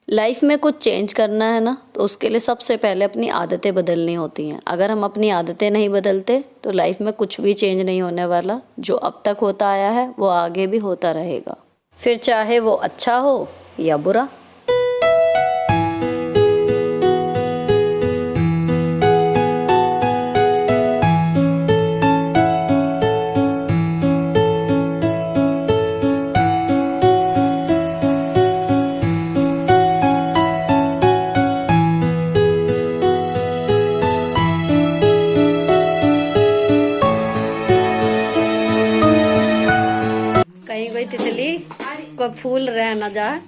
Life में कुछ change करना है ना, तो उसके लिए सबसे पहले अपनी आदतें बदलनी होती हैं। अगर हम अपनी आदतें नहीं बदलते तो लाइफ में कुछ भी चेंज नहीं होने वाला। जो अब तक होता आया है वो आगे भी होता रहेगा, फिर चाहे वो अच्छा हो या बुरा। कहीं कोई तितली को फूल रह ना जाए।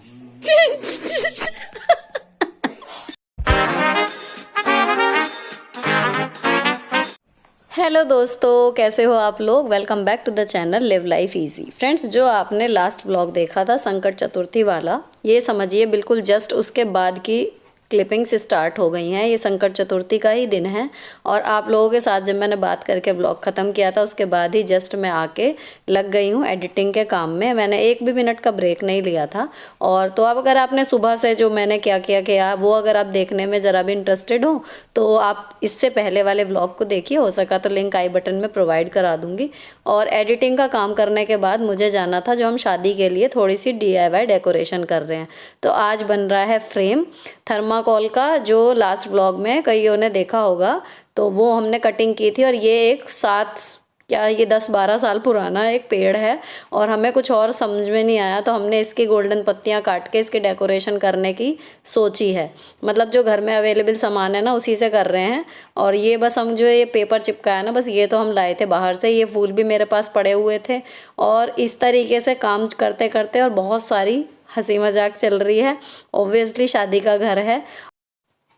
हेलो दोस्तों, कैसे हो आप लोग। Welcome back to the channel live life easy. Friends, जो आपने लास्ट व्लॉग देखा था संकट चतुर्थी वाला, ये समझिए बिल्कुल जस्ट उसके बाद की क्लिपिंग्स स्टार्ट हो गई हैं। ये संकट चतुर्थी का ही दिन है और आप लोगों के साथ जब मैंने बात करके व्लॉग ख़त्म किया था उसके बाद ही जस्ट मैं आके लग गई हूँ एडिटिंग के काम में। मैंने एक भी मिनट का ब्रेक नहीं लिया था। और तो अब अगर आपने सुबह से जो मैंने क्या किया वो अगर आप देखने में ज़रा भी इंटरेस्टेड हो तो आप इससे पहले वाले व्लॉग को देखिए। हो सका तो लिंक आई बटन में प्रोवाइड करा दूँगी। और एडिटिंग का काम करने के बाद मुझे जाना था, जो हम शादी के लिए थोड़ी सी DIY डेकोरेशन कर रहे हैं। तो आज बन रहा है फ्रेम थर्माकोल का, जो लास्ट व्लॉग में कईयों ने देखा होगा। तो वो हमने कटिंग की थी और ये एक 10-12 साल पुराना एक पेड़ है और हमें कुछ और समझ में नहीं आया तो हमने इसकी गोल्डन पत्तियां काट के इसकी डेकोरेशन करने की सोची है। मतलब जो घर में अवेलेबल सामान है ना उसी से कर रहे हैं। और ये बस हम जो ये पेपर चिपकाया ना, बस ये तो हम लाए थे बाहर से। ये फूल भी मेरे पास पड़े हुए थे और इस तरीके से काम करते करते और बहुत सारी हंसी मजाक चल रही है। ऑब्वियसली शादी का घर है।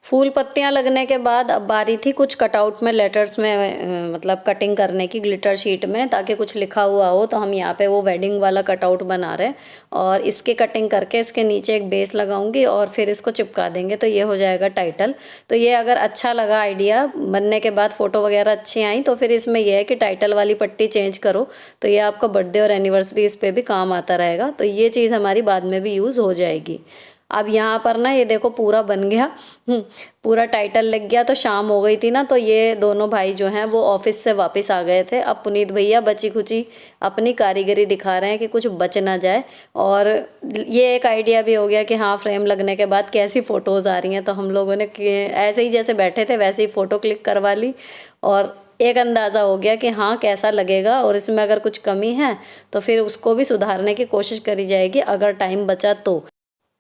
फूल पत्तियां लगने के बाद अब बारी थी कुछ कटआउट में लेटर्स में मतलब कटिंग करने की ग्लिटर शीट में, ताकि कुछ लिखा हुआ हो। तो हम यहाँ पे वो वेडिंग वाला कटआउट बना रहे हैं और इसकी कटिंग करके इसके नीचे एक बेस लगाऊंगी और फिर इसको चिपका देंगे तो ये हो जाएगा टाइटल। तो ये अगर अच्छा लगा आइडिया बनने के बाद, फ़ोटो वगैरह अच्छी आई, तो फिर इसमें यह है कि टाइटल वाली पट्टी चेंज करो तो ये आपका बर्थडे और एनिवर्सरी इस पर भी काम आता रहेगा। तो ये चीज़ हमारी बाद में भी यूज़ हो जाएगी। अब यहाँ पर ना ये देखो पूरा बन गया, पूरा टाइटल लग गया। तो शाम हो गई थी ना, तो ये दोनों भाई जो हैं वो ऑफिस से वापस आ गए थे। अब पुनीत भैया बची खुची अपनी कारीगरी दिखा रहे हैं कि कुछ बच ना जाए। और ये एक आइडिया भी हो गया कि हाँ, फ्रेम लगने के बाद कैसी फ़ोटोज़ आ रही हैं। तो हम लोगों ने ऐसे ही जैसे बैठे थे वैसे ही फ़ोटो क्लिक करवा ली और एक अंदाज़ा हो गया कि हाँ कैसा लगेगा। और इसमें अगर कुछ कमी है तो फिर उसको भी सुधारने की कोशिश करी जाएगी अगर टाइम बचा तो।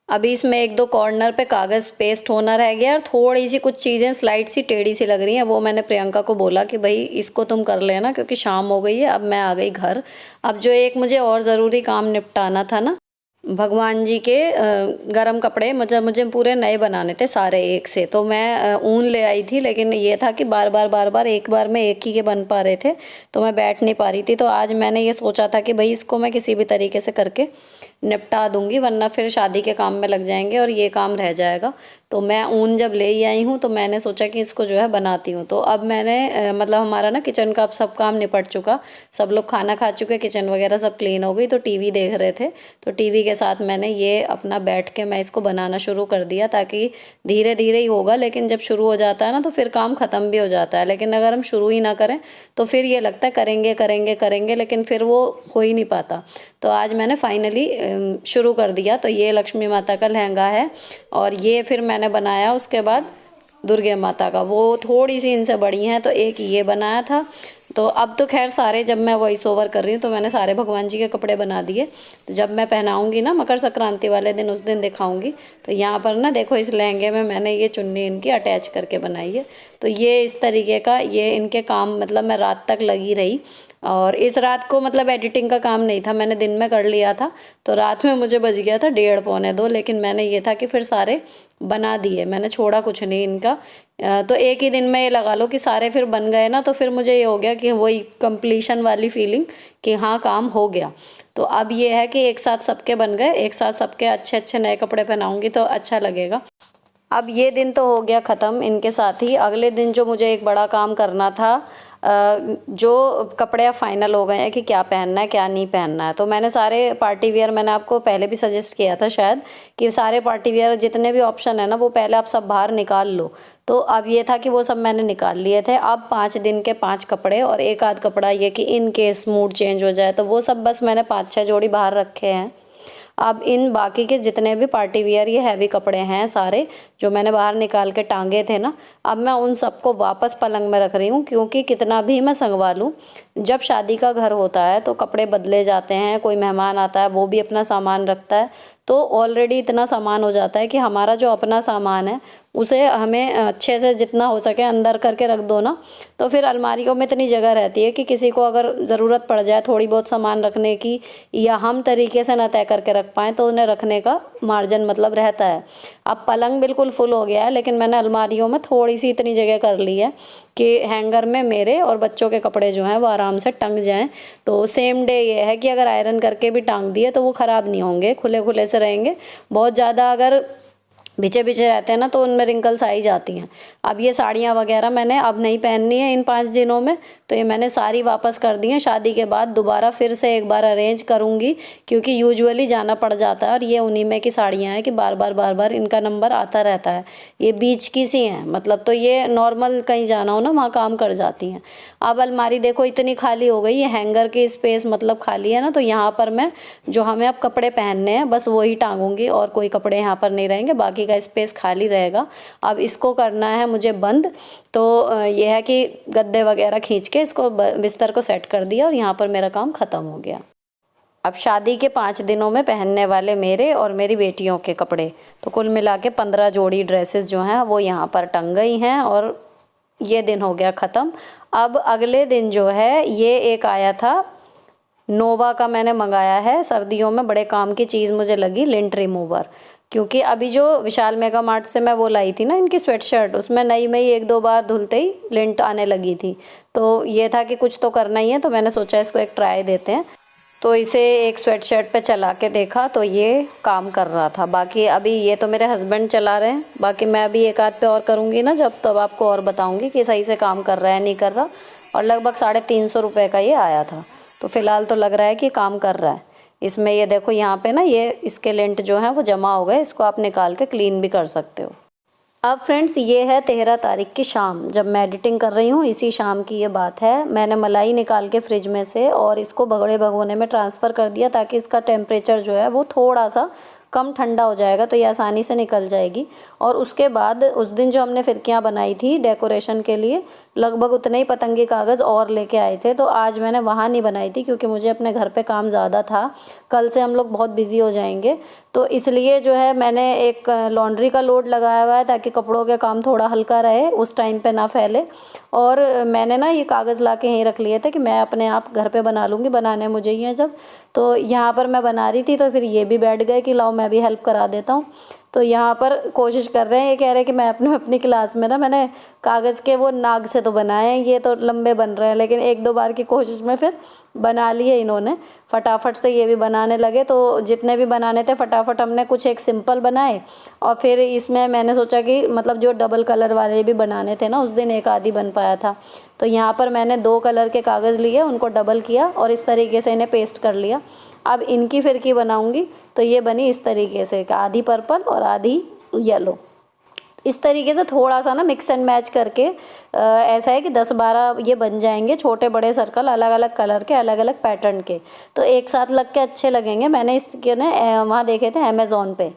अभी इसमें 1-2 कॉर्नर पे कागज़ पेस्ट होना रह गया और थोड़ी सी कुछ चीज़ें स्लाइड सी टेढ़ी सी लग रही हैं। वो मैंने प्रियंका को बोला कि भाई इसको तुम कर लेना, क्योंकि शाम हो गई है। अब मैं आ गई घर। अब जो एक मुझे और ज़रूरी काम निपटाना था ना, भगवान जी के गरम कपड़े मुझे पूरे नए बनाने थे सारे एक से। तो मैं ऊन ले आई थी, लेकिन ये था कि बार बार एक बार में एक ही के बन पा रहे थे तो मैं बैठ नहीं पा रही थी। तो आज मैंने ये सोचा था कि भाई इसको मैं किसी भी तरीके से करके निपटा दूंगी, वरना फिर शादी के काम में लग जाएंगे और ये काम रह जाएगा। तो मैं ऊन जब ले ही आई हूँ तो मैंने सोचा कि इसको जो है बनाती हूँ। तो अब मैंने मतलब हमारा ना किचन का अब सब काम निपट चुका, सब लोग खाना खा चुके, किचन वगैरह सब क्लीन हो गई। तो टीवी देख रहे थे, तो टीवी के साथ मैंने ये अपना बैठ के मैं इसको बनाना शुरू कर दिया, ताकि धीरे धीरे ही होगा। लेकिन जब शुरू हो जाता है ना तो फिर काम ख़त्म भी हो जाता है। लेकिन अगर हम शुरू ही ना करें तो फिर ये लगता है करेंगे करेंगे करेंगे, लेकिन फिर वो हो ही नहीं पाता। तो आज मैंने फाइनली शुरू कर दिया। तो ये लक्ष्मी माता का लहंगा है और ये फिर मैंने बनाया उसके बाद दुर्गे माता का। वो थोड़ी सी इनसे बड़ी हैं तो एक ये बनाया था। तो अब तो खैर सारे, जब मैं वॉइस ओवर कर रही हूँ तो मैंने सारे भगवान जी के कपड़े बना दिए। तो जब मैं पहनाऊंगी ना मकर संक्रांति वाले दिन, उस दिन दिखाऊंगी। तो यहाँ पर ना देखो इस लहंगे में मैंने ये चुन्नी इनकी अटैच करके बनाई है। तो ये इस तरीके का ये इनके काम, मतलब मैं रात तक लगी रही। और इस रात को मतलब एडिटिंग का काम नहीं था, मैंने दिन में कर लिया था। तो रात में मुझे बज गया था 1:30-1:45, लेकिन मैंने ये था कि फिर सारे बना दिए, मैंने छोड़ा कुछ नहीं इनका। तो एक ही दिन में ये लगा लो कि सारे फिर बन गए ना। तो फिर मुझे ये हो गया कि वही कंप्लीशन वाली फीलिंग कि हाँ काम हो गया। तो अब ये है कि एक साथ सबके बन गए, एक साथ सबके अच्छे अच्छे नए कपड़े पहनाऊंगी तो अच्छा लगेगा। अब ये दिन तो हो गया ख़त्म इनके साथ ही। अगले दिन जो मुझे एक बड़ा काम करना था जो कपड़े अब फाइनल हो गए हैं कि क्या पहनना है क्या नहीं पहनना है। तो मैंने सारे पार्टी वेयर, मैंने आपको पहले भी सजेस्ट किया था शायद, कि सारे पार्टी वेयर जितने भी ऑप्शन है ना वो पहले आप सब बाहर निकाल लो। तो अब ये था कि वो सब मैंने निकाल लिए थे। अब 5 दिन के 5 कपड़े और एक आध कपड़ा ये कि इन केस मूड चेंज हो जाए, तो वो सब बस मैंने 5-6 जोड़ी बाहर रखे हैं। अब इन बाकी के जितने भी पार्टी वियर ये हैवी कपड़े हैं सारे, जो मैंने बाहर निकाल के टांगे थे ना, अब मैं उन सबको वापस पलंग में रख रही हूँ। क्योंकि कितना भी मैं संगवा लूँ, जब शादी का घर होता है तो कपड़े बदले जाते हैं, कोई मेहमान आता है वो भी अपना सामान रखता है, तो ऑलरेडी इतना सामान हो जाता है कि हमारा जो अपना सामान है उसे हमें अच्छे से जितना हो सके अंदर करके रख दो ना, तो फिर अलमारियों में इतनी जगह रहती है कि किसी को अगर ज़रूरत पड़ जाए थोड़ी बहुत सामान रखने की, या हम तरीके से ना तय करके रख पाएँ, तो उन्हें रखने का मार्जिन मतलब रहता है। अब पलंग बिल्कुल फुल हो गया है, लेकिन मैंने अलमारियों में थोड़ी सी इतनी जगह कर ली है कि हैंगर में मेरे और बच्चों के कपड़े जो हैं वो आराम से टंग जाएं। तो सेम डे ये है कि अगर आयरन करके भी टांग दिए तो वो ख़राब नहीं होंगे, खुले खुले से रहेंगे। बहुत ज़्यादा अगर बिचे बिचे रहते हैं ना तो उनमें रिंकल्स आ ही जाती हैं। अब ये साड़ियाँ वगैरह मैंने अब नहीं पहननी है इन 5 दिनों में, तो ये मैंने सारी वापस कर दी हैं। शादी के बाद दोबारा फिर से एक बार अरेंज करूँगी, क्योंकि यूजुअली जाना पड़ जाता है, और ये उन्हीं में की साड़ियाँ हैं कि बार बार इनका नंबर आता रहता है। ये बीच की सी हैं मतलब, तो ये नॉर्मल कहीं जाना हो ना वहाँ काम कर जाती हैं। अब अलमारी देखो इतनी खाली हो गई, ये हैंगर की स्पेस मतलब खाली है ना, तो यहाँ पर मैं जो हमें अब कपड़े पहनने हैं बस वही टांगूंगी, और कोई कपड़े यहाँ पर नहीं रहेंगे, बाकी का स्पेस खाली रहेगा। अब इसको करना है मुझे बंद। तो यह है कि गद्दे वगैरह खींच के इसको बिस्तर को सेट कर दिया और यहाँ पर मेरा काम ख़त्म हो गया। अब शादी के 5 दिनों में पहनने वाले मेरे और मेरी बेटियों के कपड़े, तो कुल मिला के 15 जोड़ी ड्रेसेस जो हैं वो यहाँ पर टंग गई हैं, और ये दिन हो गया ख़त्म। अब अगले दिन जो है ये एक आया था नोवा का, मैंने मंगाया है, सर्दियों में बड़े काम की चीज़ मुझे लगी, लिंट रिमूवर। क्योंकि अभी जो विशाल मेगा मार्ट से मैं वो लाई थी ना इनकी स्वेटशर्ट, उसमें नई में ही 1-2 बार धुलते ही लिंट आने लगी थी। तो ये था कि कुछ तो करना ही है, तो मैंने सोचा इसको एक ट्राई देते हैं। तो इसे एक स्वेटशर्ट पे चला के देखा तो ये काम कर रहा था। बाकी अभी ये तो मेरे हस्बैंड चला रहे हैं, बाकी मैं अभी एक आध पे और करूँगी ना जब, तब आपको और बताऊँगी कि सही से काम कर रहा है नहीं कर रहा। और लगभग 350 रुपये का ये आया था, तो फ़िलहाल तो लग रहा है कि काम कर रहा है। इसमें ये देखो यहाँ पे ना ये इसके लिंट जो हैं वो जमा हो गए, इसको आप निकाल के क्लीन भी कर सकते हो। अब फ्रेंड्स ये है 13 तारीख की शाम, जब मैं एडिटिंग कर रही हूँ इसी शाम की ये बात है। मैंने मलाई निकाल के फ्रिज में से और इसको बड़े भगोने में ट्रांसफ़र कर दिया, ताकि इसका टेम्परेचर जो है वो थोड़ा सा कम ठंडा हो जाएगा, तो ये आसानी से निकल जाएगी। और उसके बाद उस दिन जो हमने फिरकियाँ बनाई थी डेकोरेशन के लिए, लगभग उतने ही पतंगी कागज़ और लेके आए थे, तो आज मैंने वहाँ नहीं बनाई थी क्योंकि मुझे अपने घर पे काम ज़्यादा था। कल से हम लोग बहुत बिजी हो जाएंगे, तो इसलिए जो है मैंने एक लॉन्ड्री का लोड लगाया हुआ है, ताकि कपड़ों के काम थोड़ा हल्का रहे, उस टाइम पे ना फैले। और मैंने ना ये कागज़ ला के यहीं रख लिए थे कि मैं अपने आप घर पे बना लूँगी, बनाने मुझे ही है जब। तो यहाँ पर मैं बना रही थी, तो फिर ये भी बैठ गए कि लाओ मैं भी हेल्प करा देता हूँ। तो यहाँ पर कोशिश कर रहे हैं, ये कह रहे हैं कि मैं अपनी क्लास में ना मैंने कागज़ के वो नाग से तो बनाए हैं, ये तो लंबे बन रहे हैं, लेकिन 1-2 बार की कोशिश में फिर बना लिए इन्होंने। फटाफट से ये भी बनाने लगे, तो जितने भी बनाने थे फटाफट हमने कुछ एक सिंपल बनाए, और फिर इसमें मैंने सोचा कि मतलब जो डबल कलर वाले भी बनाने थे ना, उस दिन एक आधी बन पाया था, तो यहाँ पर मैंने 2 कलर के कागज़ लिए, उनको डबल किया और इस तरीके से इन्हें पेस्ट कर लिया। अब इनकी फिरकी बनाऊंगी तो ये बनी इस तरीके से, आधी पर्पल और आधी येलो। इस तरीके से थोड़ा सा ना मिक्स एंड मैच करके ऐसा है कि 10-12 ये बन जाएंगे, छोटे बड़े सर्कल अलग अलग कलर के, अलग अलग पैटर्न के, तो एक साथ लग के अच्छे लगेंगे। मैंने इसके ना वहाँ देखे थे अमेज़ॉन पे,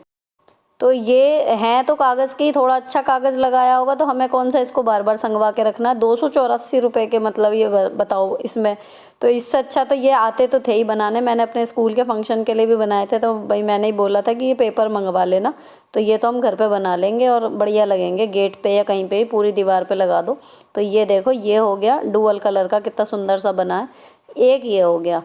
तो ये हैं तो कागज़ की, थोड़ा अच्छा कागज़ लगाया होगा तो हमें कौन सा इसको बार बार संगवा के रखना। 284 रुपये के मतलब ये बताओ इसमें, तो इससे अच्छा तो ये आते तो थे ही बनाने। मैंने अपने स्कूल के फंक्शन के लिए भी बनाए थे, तो भाई मैंने ही बोला था कि ये पेपर मंगवा लेना, तो ये तो हम घर पे बना लेंगे और बढ़िया लगेंगे, गेट पे या कहीं पे ही पूरी दीवार पे लगा दो। तो ये देखो ये हो गया डुअल कलर का, कितना सुंदर सा बना है। एक ये हो गया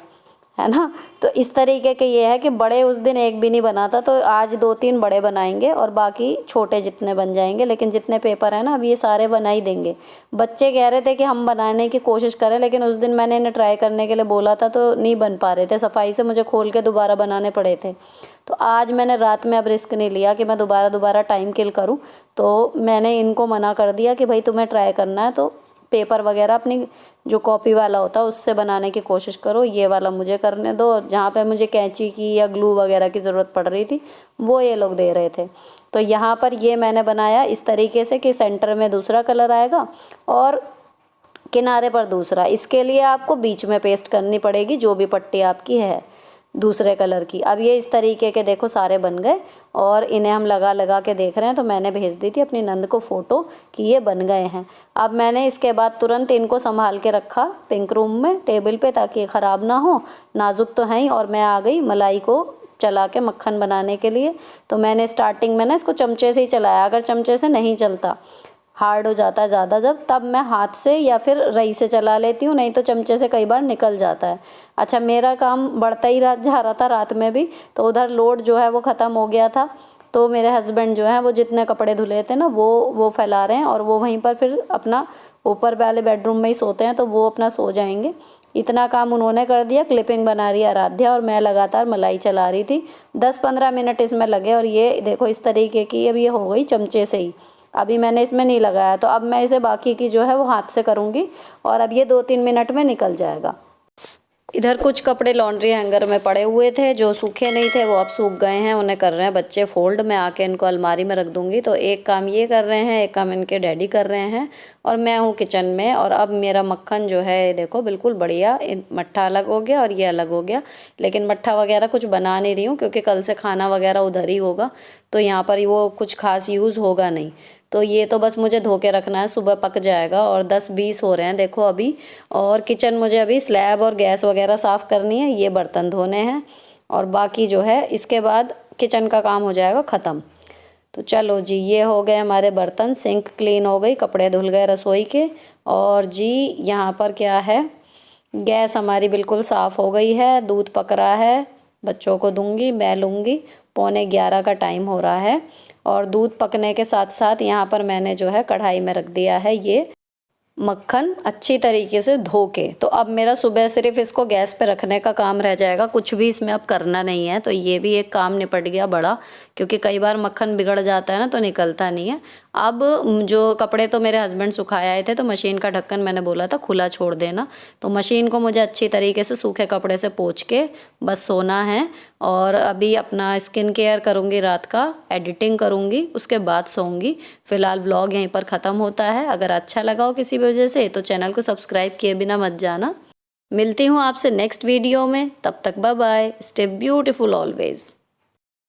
है ना, तो इस तरीके के ये है कि बड़े उस दिन एक भी नहीं बना था, तो आज 2-3 बड़े बनाएंगे और बाकी छोटे जितने बन जाएंगे। लेकिन जितने पेपर है ना अब ये सारे बना ही देंगे। बच्चे कह रहे थे कि हम बनाने की कोशिश करें, लेकिन उस दिन मैंने इन्हें ट्राई करने के लिए बोला था तो नहीं बन पा रहे थे, सफाई से मुझे खोल के दोबारा बनाने पड़े थे। तो आज मैंने रात में अब रिस्क नहीं लिया कि मैं दोबारा टाइम किल करूँ, तो मैंने इनको मना कर दिया कि भाई तुम्हें ट्राई करना है तो पेपर वगैरह अपनी जो कॉपी वाला होता है उससे बनाने की कोशिश करो। ये वाला मुझे करने दो। जहाँ पे मुझे कैंची की या ग्लू वगैरह की ज़रूरत पड़ रही थी वो ये लोग दे रहे थे। तो यहाँ पर ये मैंने बनाया इस तरीके से कि सेंटर में दूसरा कलर आएगा और किनारे पर दूसरा। इसके लिए आपको बीच में पेस्ट करनी पड़ेगी जो भी पट्टी आपकी है दूसरे कलर की। अब ये इस तरीके के देखो सारे बन गए और इन्हें हम लगा लगा के देख रहे हैं। तो मैंने भेज दी थी अपनी नंद को फ़ोटो कि ये बन गए हैं। अब मैंने इसके बाद तुरंत इनको संभाल के रखा पिंक रूम में टेबल पे ताकि ये ख़राब ना हो, नाजुक तो हैं ही। और मैं आ गई मलाई को चला के मक्खन बनाने के लिए। तो मैंने स्टार्टिंग में ना इसको चमचे से ही चलाया। अगर चमचे से नहीं चलता, हार्ड हो जाता है ज़्यादा जब, तब मैं हाथ से या फिर रई से चला लेती हूँ, नहीं तो चमचे से कई बार निकल जाता है। अच्छा, मेरा काम बढ़ता ही जा रहा था रात में भी। तो उधर लोड जो है वो ख़त्म हो गया था। तो मेरे हस्बैंड जो हैं वो जितने कपड़े धुले थे ना वो फैला रहे हैं और वो वहीं पर फिर अपना ऊपर वाले बेडरूम में ही सोते हैं, तो वो अपना सो जाएंगे। इतना काम उन्होंने कर दिया। क्लिपिंग बना रही है आराध्या और मैं लगातार मलाई चला रही थी। 10-15 मिनट इसमें लगे और ये देखो इस तरीके की अब ये हो गई चमचे से ही। अभी मैंने इसमें नहीं लगाया, तो अब मैं इसे बाकी की जो है वो हाथ से करूँगी और अब ये 2-3 मिनट में निकल जाएगा। इधर कुछ कपड़े लॉन्ड्री हैंगर में पड़े हुए थे जो सूखे नहीं थे, वो अब सूख गए हैं। उन्हें कर रहे हैं बच्चे फोल्ड। मैं आके इनको अलमारी में रख दूँगी। तो एक काम ये कर रहे हैं, एक काम इनके डैडी कर रहे हैं और मैं हूँ किचन में। और अब मेरा मक्खन जो है देखो बिल्कुल बढ़िया, मट्ठा अलग हो गया और ये अलग हो गया। लेकिन मट्ठा वगैरह कुछ बना नहीं रही हूँ क्योंकि कल से खाना वगैरह उधर ही होगा, तो यहाँ पर वो कुछ खास यूज़ होगा नहीं। तो ये तो बस मुझे धो के रखना है, सुबह पक जाएगा। और 10-20 हो रहे हैं देखो अभी। और किचन मुझे अभी स्लैब और गैस वगैरह साफ़ करनी है, ये बर्तन धोने हैं और बाकी जो है इसके बाद किचन का काम हो जाएगा ख़त्म। तो चलो जी, ये हो गए हमारे बर्तन, सिंक क्लीन हो गई, कपड़े धुल गए रसोई के। और जी यहाँ पर क्या है, गैस हमारी बिल्कुल साफ़ हो गई है, दूध पक रहा है, बच्चों को दूंगी, मैं लूँगी। 11:15 का टाइम हो रहा है और दूध पकने के साथ साथ यहाँ पर मैंने जो है कढ़ाई में रख दिया है ये मक्खन अच्छी तरीके से धो के। तो अब मेरा सुबह सिर्फ इसको गैस पे रखने का काम रह जाएगा, कुछ भी इसमें अब करना नहीं है। तो ये भी एक काम निपट गया बड़ा, क्योंकि कई बार मक्खन बिगड़ जाता है ना तो निकलता नहीं है। अब जो कपड़े तो मेरे हस्बैंड सुखाए आए थे, तो मशीन का ढक्कन मैंने बोला था खुला छोड़ देना। तो मशीन को मुझे अच्छी तरीके से सूखे कपड़े से पोंछ के बस सोना है। और अभी अपना स्किन केयर करूँगी, रात का एडिटिंग करूँगी, उसके बाद सोऊंगी। फ़िलहाल व्लॉग यहीं पर ख़त्म होता है। अगर अच्छा लगा हो किसी वजह से तो चैनल को सब्सक्राइब किए बिना मत जाना। मिलती हूँ आपसे नेक्स्ट वीडियो में, तब तक bye bye, stay beautiful always.